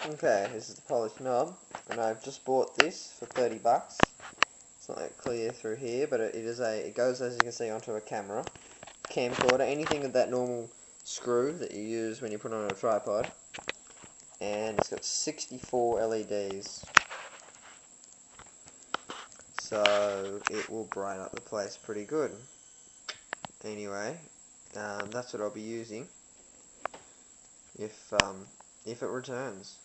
Okay, this is the polished knob, and I've just bought this for 30 bucks. It's not clear through here, but it goes, as you can see, onto a camera, camcorder, anything with that normal screw that you use when you put on a tripod. And it's got 64 LEDs, so it will brighten up the place pretty good. Anyway, that's what I'll be using if it returns.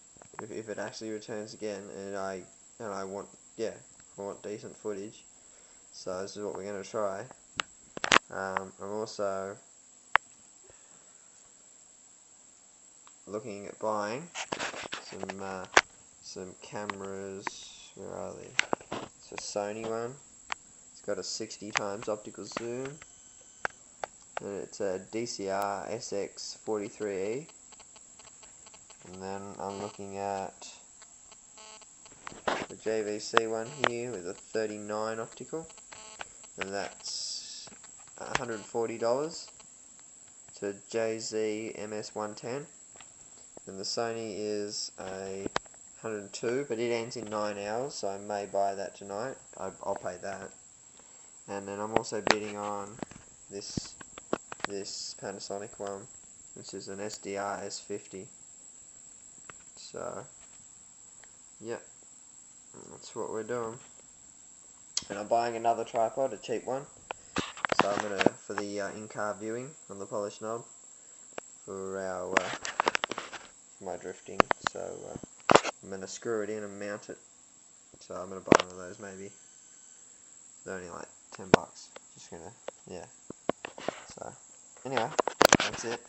If it actually returns again, and I want decent footage, so this is what we're going to try. I'm also looking at buying some cameras. Where are they? It's a Sony one. It's got a 60x optical zoom, and it's a DCR SX43E. And then I'm looking at the JVC one here with a 39 optical, and that's $140. It's a JZ MS110, and the Sony is a 102, but it ends in 9 hours, so I may buy that tonight. I'll pay that. And then I'm also bidding on this Panasonic one, which is an SDR S50. So, yeah, that's what we're doing. And I'm buying another tripod, a cheap one. So I'm gonna, for the in-car viewing on the polished knob, for my drifting. So I'm gonna screw it in and mount it. So I'm gonna buy one of those maybe. They're only like 10 bucks. Just gonna, yeah. So anyway, that's it.